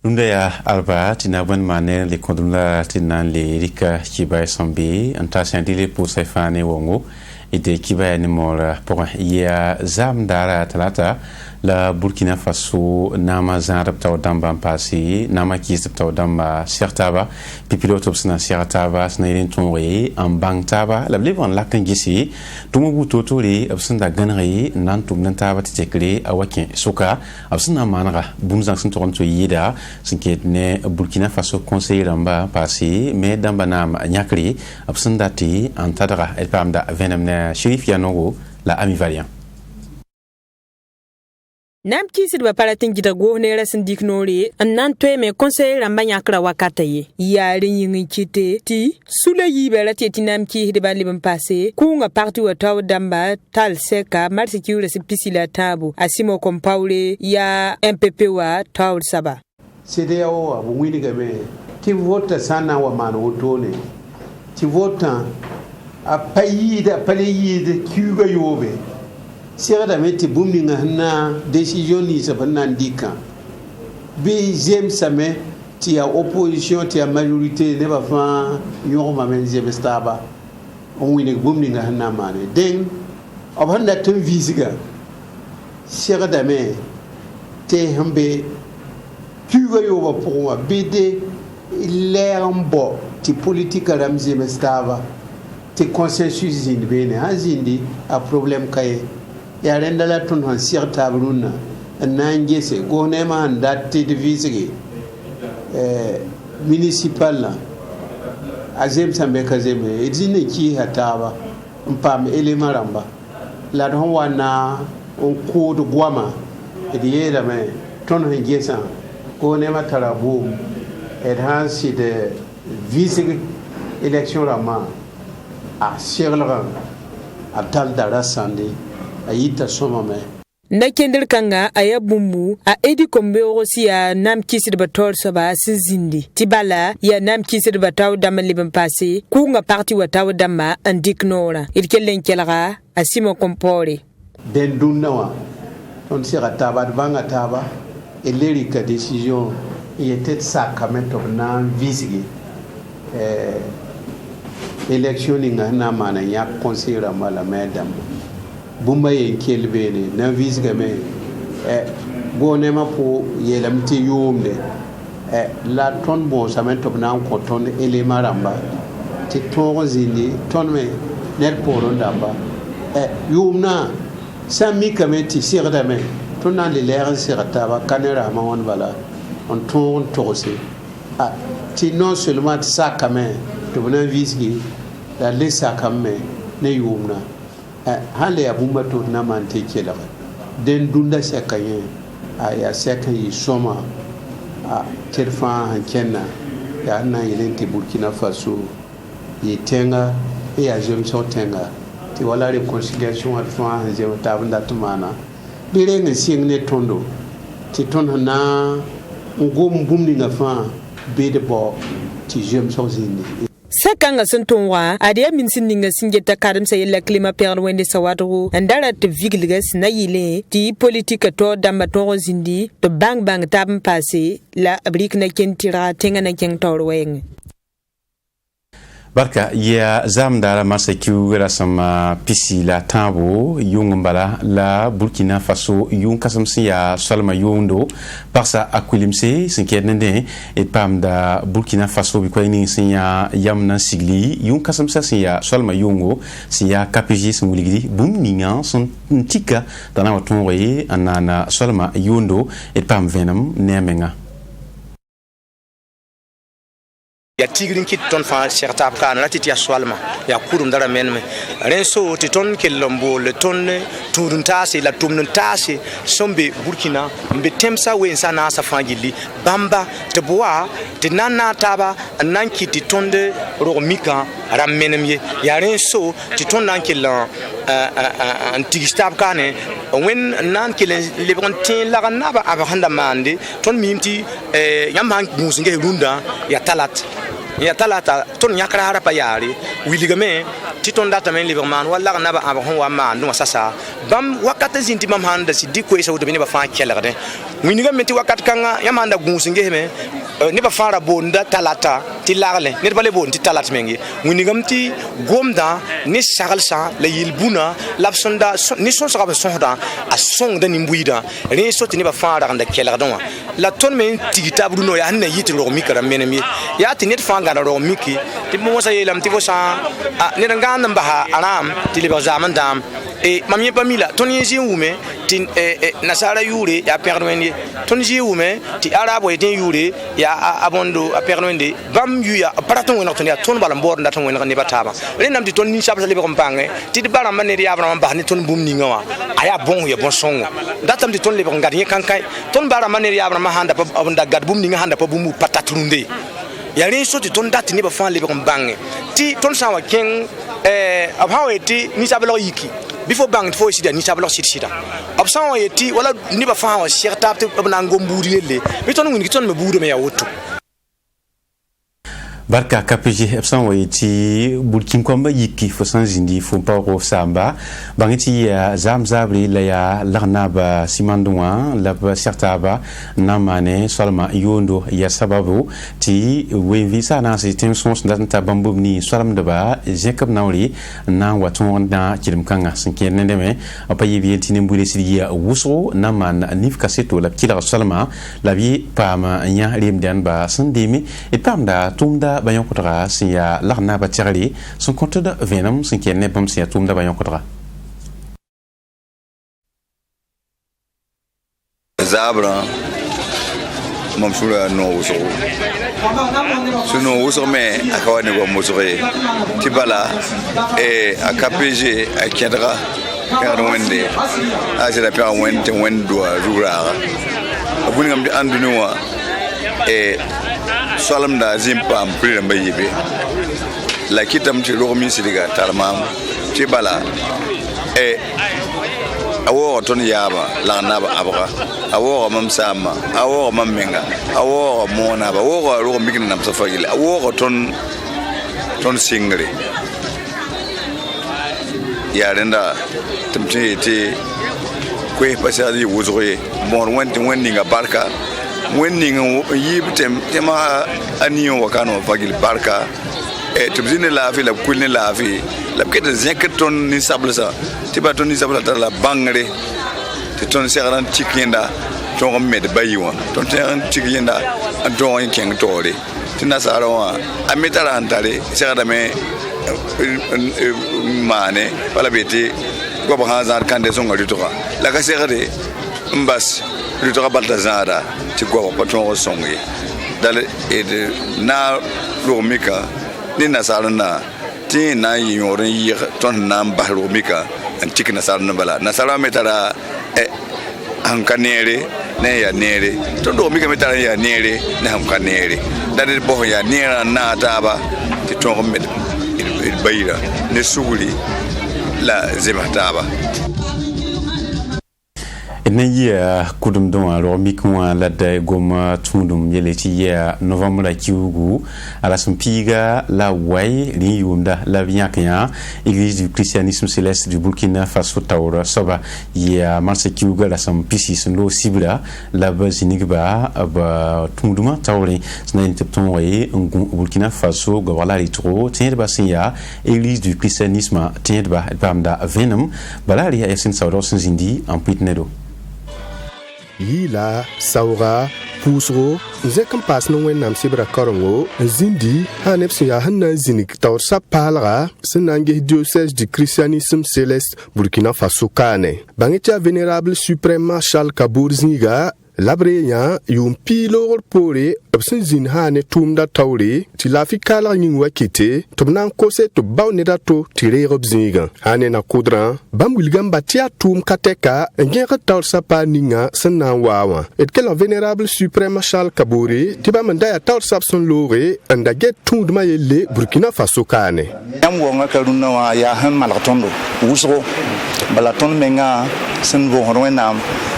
Nundaya alba tina ban mane le kondula tina le rika kiba sambi anta sandile pour sefane wongo ide kiba ni mora pour ya zamdara talata la Burkina Faso nama zanrab taw damba pasi nama kisab taw damba sertaba pipiloto sna sertaba sna yin tonri en bang taba la blevon lakan gisi tumu butoto ri absanda ganri nan tum nan taba tekle awakin soka absana manara bunzang sun toronto yida sinket ne Burkina Faso conseiller ramba pasi me damba nam nyakri absanda ti antadra el pamda venemne shérif yanogo la ami variant Nam kisid ba paratin gida go ne rasin diknori nan to me conseil ramba nyakra wakata ye yari yin kite ti sula yi bela ti nam ki de ba libin passé ku nga parti wa taw damba tal seka mar security pisila tabu asimo compaure ya MPP wa taw saba CDAO abu wini game ti vota sana wa man wotone ti vota a payida paleyide kuga yobe Sera da meti booming na décision ni sabana ndika bi jem same ti a opposition ti a majorité ne ba fa yorma men jem staba on wini booming na mane den abanda tun visiga sera da me te hambe kuga yoba pour moi bd l'erbo ti politique ram jem staba ti consensus zindi bene azindi a problème kay ya renda la tun han sir tabruna nan gese go ne ma ndatti de visigi municipal la azem sambe kazeme edine ki hataba mpam elema ramba la don wana on ko de gwama ediye da me ton han gesa go ne ma tarabu et han si de visigi election rama a sirla a dal dara sandi ayita soma me na kendir kanga aya bumbu a edi kombe osi ya nam kisir bator soba sinzindi tibala ya nam kisir bataw dama liban passé ku nga parti wa taw dama andiknora irkelen kelaga asimo kompore den dunnawa on sira taba banga taba eleri ka décision yetet sacramento na visigi élection ninga na mana ya conseiller mala madam bumba ye kelbene na visga me go ne ma po yelamti yumde la ton bo samento na ko ton elema ramba ti ton zini ton me net poro ndamba yumna sami kameti sirda me ton na le leer sirta ba kanera ma won bala on ton tosi ti non seulement ça quand même to na visgi la lesa kamme ne yumna hale abumba to na mante kela den dunda sekaye ya sekayi soma terfa hankenna ya na yelenti Burkina Faso yitenga ya jem sotenga ti wala reconciliation at fa hanze tabunda tumana birenga singne tondo ti ton na ngom bumni nga fa bede bo ti jem sozindi Sakanga Santonwa, Adia Minsininga Singeta Kadam Sayla Klima Per Wende Sawadru, and Darat Vigilgas Naile, Ti Politica Tor Dambator Zindi, the Bang Bang Tabm Passé, La Abrikna Kentira Tengana Keng Torweng. Barka ya zamdara masekiu rasama pisi la tambo yungumbala la Burkina Faso yung kasamsi ya salma yundo parsa akulimse sinkednende et pamda Burkina Faso bikwaini sinya yamna sigli yung kasamsi ya salma yungo siya KPG smuligidi bum ninga son tika dana watonwe anana salma yundo et pam venam nemenga ya tigrin kit ton fa sertab kan la titia swalma ya kurum dara menme renso ti ton kelombo le ton turun tasi la tumnun tasi sombe Burkina mbe temsa we sana sa fangili bamba te boa te nana taba nan kiti tonde ro mika ram menemye ya renso ti ton nan kelan antigistab kane wen nan kelen le bon tin la naba aba handa mande ton mimti yamba musinge runda ya talat ya talata ton yakra hara pa yari wiligame ti ton data men liberman wala na ba hon wa man no sasa bam wakata zinti mam handa si diko isa udabini ba fa kelerde winigame ti wakat kanga ya manda gunsinge me ne ba fara bonda talata ti lagle ne ba le bon ti talata mengi winigam ti gomda ni sagalsa la yilbuna lapsonda ni son sa ba sonda a song da nimbuida re so ti ne ba fara da kelerde la ton men tigita bruno ya hanna yiti ro mikara menemi ya ti net fanga ro miki ti mo sa yelam ti vosa ne ranga namba ha aram ti le ba zaman dam e mamie pamila ton yezi wume ti nasara yure ya perwende ton yezi wume ti arabo eten yure ya abondo a perwende bam yu ya paraton wona ton ya ton balam bor ndaton wona ne bataba le nam ti ton ni shabsa le ko mpange ti de baram ne ya baram ba ni ton bum ni ngawa aya bon ya bon songo datam ti ton le ko ngadi kankai ton baram ne ya baram handa pa abunda gad bum ni handa pa bum patatrunde ya re so ti ton dati ne ba fan le ko mpange ti ton sawa ken abhawe ti ni sablo yiki before bang fo sida ni sablo sida absan wa yeti wala ni ba fa wa shirta ta bana ngomburi le biton ngi ton me budo me ya woto barka KPG absan wa yeti bulkin komba yiki fo san zindi fo pa ro samba bangiti ya zamzabri la ya larna ba simandwa la ba certaba namane solma yondo ya sababu ti we visa na system sons data bambu ni solam de ba jacob nawli na waton na kilim kanga sinke nendeme apa yibi tini mbuli sidi ya wuso naman nif kaseto la kila solma la bi pama nya rimdan ba sandimi et pamda tumda bayon kotra siya larna ba tirali son compte de venom sinke ne bam siya tumda bayon kotra zabra mamsura no wuso suno wuso me akawani go mosore tibala akapj akendra kan wende ajira pa wende wendo rura abuni ngam andunuwa solam da zimpa mpire mbayibe la kitam ti romi sidiga talmam tibala awo ton yaba la naba abra awo mam sama awo mam menga awo mona ba wo ro migin nam safagile awo ton singri ya renda tumti ti kwe pasali wuzroye mon wenti nga barka wenni yibtem tema aniyo wakano fagil barka tubzine la fi la kulne la fi la kete zeketon ni sablasa tibaton ni sabla la bangre te ton seran tikenda ton med bayiwa ton seran tikenda don ken tore tina sarawa ametara antare serada me mane wala beti go ba hazar kande songa litoka la ka serade mbas litoka baltazara ti go patron songi dal na lomika ni nasarana ti na yorin yi ton nan bahromika antik nasarana bala nasara metara hankanere ne ya nere ton do mika metara ya nere na hankanere dal bo ya nera na taba ti ton med il bayira ne suguli la zemataba Naya kudum don alors mikwa la de goma tundum yeleti ya novembre kiugu ala sampiga la way li yunda la viakya église du christianisme céleste du Burkina Faso Taura soba ya marse kiuga la sampisi sendo sibla la bazinigba ba tunduma tawri snain tepton way Burkina Faso go wala litro tiende basia église du christianisme tiende ba pamda venom balari ya yasin sawdo sinzindi en pitnedo yila saura pusro zekan pas no wen nam sibra korongo zindi hanep ya hanna zinik tawr sapalra senange diocèse du christianisme céleste Burkina Faso kane bangetia vénérable suprême Marshal Kabour Zniga labreya yum pilor pore absin zin hane tumda tawre ti lafi kala ning wakite tobnan kose to bawneda to tire robzinga hane na kudran bam wilgam batia tum kateka ngeka tawr sapa ninga sanan wawa et que la vénérable suprême Marshal Kabouri ti ba manda ya tawr sap son lore anda get tundma yelle Burkina Faso kane yam wonga karuna wa ya han malatondo usro balaton menga sen bo horwenam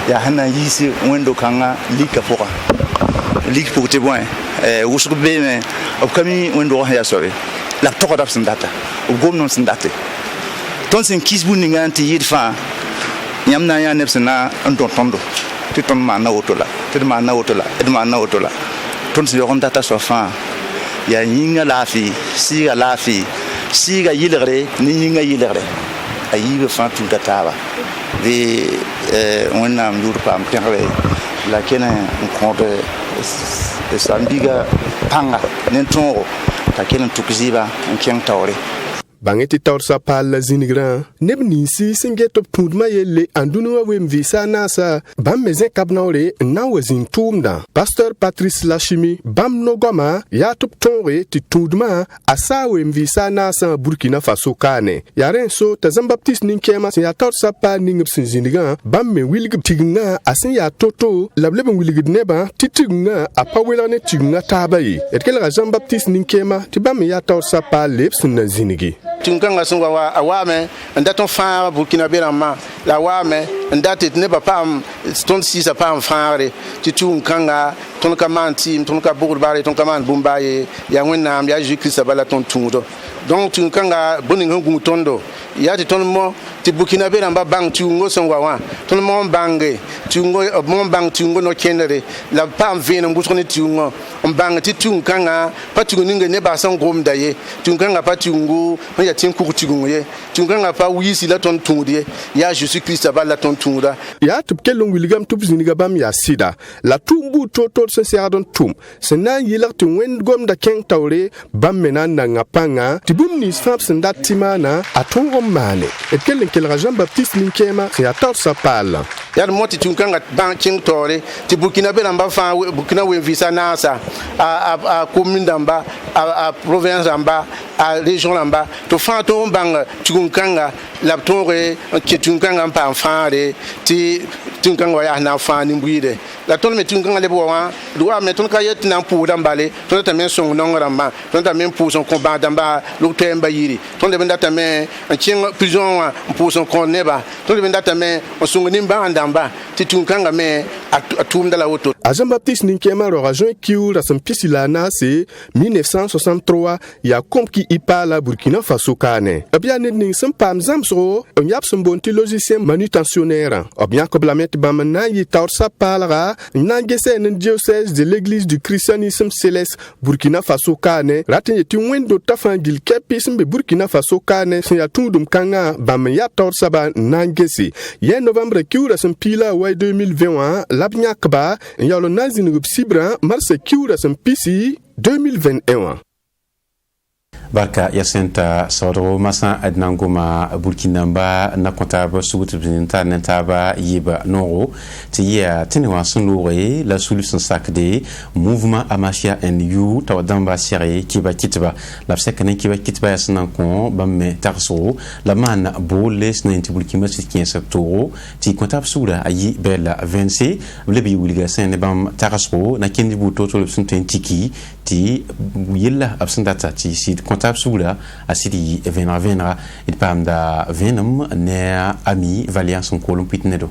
ya hana yisi wendo kanga lika poka lik pour te bon usro be me b kami wẽnd-doog sẽn yaa soabe la b togda b sẽn data b gomd sẽn date tõnd sẽn kis bũmb ninga tɩ yɩɩd fãa yãmb na n yaa neb sẽn na n dõ tõndo tɩ tõnd maanna woto la tɩ d maanna woto la d maanna woto la tõnd sẽn yaoog n data soa fãa yaa yĩnga laafɩ sɩɩga laafɩ sɩɩga yɩlgre ne yĩnga yɩlgre a yiibã fãa tuuda taaba bɩ wẽnnaam yʋʋd paam pẽgre la ken n kõod sãn-biga pãnga ne tõogo t'a ken n tuk zɩɩba n kẽng taoore bãngẽ tɩ taoor sã paal la zĩnigrã neb ninsi sẽn get b tũudmã yelle n dũni wã wem vɩɩsa a naasa bãmb me zẽk b naoore n na n wa zĩnd tʋʋmdã pastor patrice lachimi bãmb no-goamã yaa tɩ b tõoge tɩ tũudmã a saa wem vɩɩsa a naasã burkina faso kaane yaa rẽ so t'a zãn-baptist nin-kẽemã sẽn yaa taoor sã paal ning b sẽn zĩnigã bãmb me wilg b tigengã a sẽn yaa to-to la b leb n wilgd nebã tɩ tigengã a pa welg ne tigengã taabã ye d kelga zãn-baptist nin-kẽemã tɩ bãmb me yaa taoor sã paal le b sẽn na zĩnige tũnkãngã sẽn wa a waame n dat n fãag burkina be rãmbã la a waame n dat tɩ nebã paam tõnd sɩɩsã paam fãagre tɩ tũun-kãnga tõnd ka maan tɩɩm tõnd ka bʋgd baare tõnd ka maan bũmb baa ye yaa wẽnnaam yaa zu-kiristã bala tõnd tũudo donc tũun-kãnga bõe ning sẽn gũu tõndo yaa tɩ tõnd mo tɩ burkina be rãmbã bãng tɩʋʋngo sẽn wa wã tõnd mo n bãnge b mo n bãng tɩʋʋngo no-kẽndre la b paam vẽenem wʋsg ne tɩʋʋngã n bãng tɩ tũun-kãngã pa tɩg ninge nebã sẽn gomda ye tũun-kãngã pa tɩʋʋngo n yaa tɩ n kug tɩgeng ye tũun-kãngã pa wiisi la tõnd tũud ye yaa zeezi-kiristã bal la tõnd tũuda yaa tɩ b kell n wilgame tɩ b zĩniga bãmb yaa sɩda la tʋʋm buud toor-toor sẽn segd n tʋm sẽn na n yɩlg tɩ wẽnd gomda kẽng taoore bãmb me na n nanga pãnga tɩ bũmb nins fãa b sẽn dat tɩ maana a tõog n maane d kell n kelga jean-baptiste nin-kẽemã sẽn yaa taoor sã paallã yaa d mo tɩ tũun-kãngã bãng kẽng taoore tɩ burkina be rãmbã fãa burkina wen vɩɩsa naasa a commune dãmba a province rãmba a région rãmba tɩ fãa tõog n bãng tũun-kãngã la b tõoge n kẽ tũun-kãngã n paam fãare tɩ tũun-kãngã wa yaa na n fãa nin-buiide la tõnd me tũun-kãngã leb wa wã d waame tõnd ka yet tɩ na n pʋʋsda n bale tõnd datame n sõng nong rãmbã tõnd datame n pʋʋs n kõ bãag dãmba log-toɛɛmbã yiri tõnd leb n datame n kẽng prison wã n pʋʋs n kõ nebã tõnd leb n datame n sõng nin-bãag dãmba tɩ tũun-kãngã me a tʋʋmda la woto a jean-baptiste nin-kẽemã roga zoe kiu ra sẽn pisi la a naase 1963 yaa kõmki y paala burkina faso kaane b yaa ned ning sẽn paam zãmsgo n yab sẽn boond tɩ logicien manutentionnairã b yãk-b lame tɩ bãmb n na n yɩ taoor sã paalga n na n gesɛ ne diocèse de l'église du christianisme céleste burkina faso kaane rat n yetɩ wẽnd dota fãa gil kɛpɩ sẽn be burkina faso kaane sẽn yaa tũudum kãngã bãmb n yaa taoor sãba n na n gese yɛ novembre kiuurã sẽn piila wa 2020 wã la b yãkba n yaool n na n zĩnig b sibrã marsã kiuurã sẽn pisi 2021 wã barka ya sẽnta saoodgo masã d na n goma burkinamba na kõ taab sug tɩ b zĩnd tar ne taaba yɩɩba noogo tɩ yɩa tɩ ne wã sẽn looge la sulu sẽn sakde mouvement amasia nu t'a wa dãmba sɛge kɩba kɩtba la b sɛk ne kɩba kɩtba yaa sẽn na n kõ bãmb me tagsgo la maan boole sẽn na yẽ tɩ burkina sɩd kẽesa toogo tɩ kõ taab sugrã a yɩ bɛɛla 20 b leb yɩ wilga sẽn ne bãmb tagsgo na kẽnd buud to-to b sẽn tõe n tiki tɩ yella b sẽn data tɩ sɩd kõ taab sugrã a sɩd yɩ vẽnega d paamda vẽnem ne ami valiance n kool n pʋɩt nedo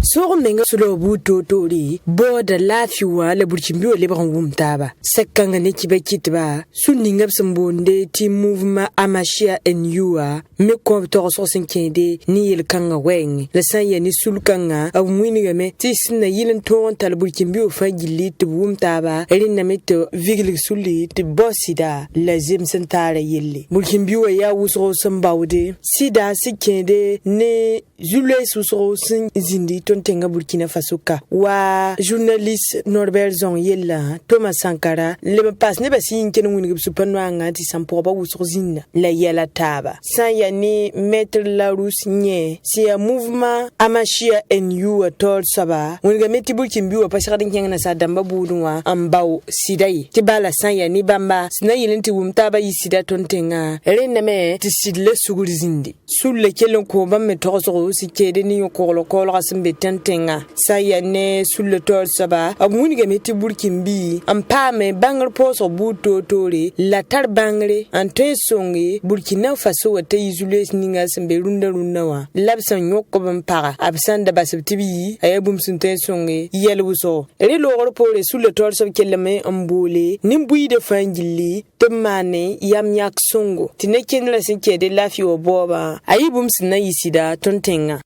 sogem menga solo buud to-toore booda laafɩ wã la burkĩmbi wã lebg n wʋm taaba sɛk-kãngã ne kɩba kɩtba sũn ninga b sẽn boonde tɩ mouvement amasia nu wã me kõ b togsg sẽn kẽede ne yel-kãngã wɛɛngẽ la sã n yaa ne sul-kãngã b wingame tɩ sẽn na yɩl n tõog n tall burkĩmbi wã fãa gilli tɩ b wʋm taaba rẽnname tɩ viglg suli tɩ bao sɩda la zems n taara yelle burkĩmbi wã yaa wʋsgo sẽn baoode sɩda sẽn kẽede ne zu-loees wʋsgo sẽn zĩndi tõnd tẽngã burkina faso ka wa journaliste norbert zong yella thomas sankara leb n paas nebã sẽn yĩn ken n wingb supa noangã tɩ sãn pʋgba wʋsg zĩnna la yɛla taaba sã n yaa ne maître larus yẽ sẽn yaa mouvement amasia nu wã taoor soaba wingame tɩ burkĩmbi wã pa segd n kẽng nasaar dãmbã buudẽ wã n bao sɩda ye tɩ bala sã n yaa ne bãmba sẽn na yɩl n tɩ wʋm taaba yɩ sɩda tõnd tẽngã rẽndame tɩ sɩd la sugr zĩndi sul la kell n kõ bãmb me togsgo sẽn keede ne yõ-koglg-koglgã sẽn be tantenga sa ya ne sul tor saba abuni ga meti burkimbi am pa me bangar poso buto tore la tar bangre ante songe Burkina Faso wata izules ninga sembe runda wa labsan yokko ban para absan da basibtibi ayabum sunte songe yelwuso re logor pore sul tor sab kelame ambole nimbui de fangili temane yam yak songo tineken la sinke de lafi o boba ayibum sunna yisida tontenga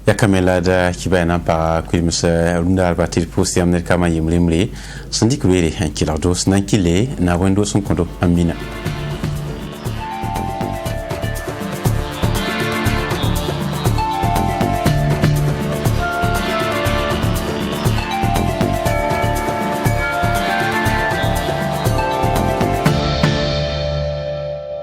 ya kamela da kibana para kwimsa runda albatir posti amner kama yimlimli sindi kwere hankila dos nankile na wendo sun kondo amina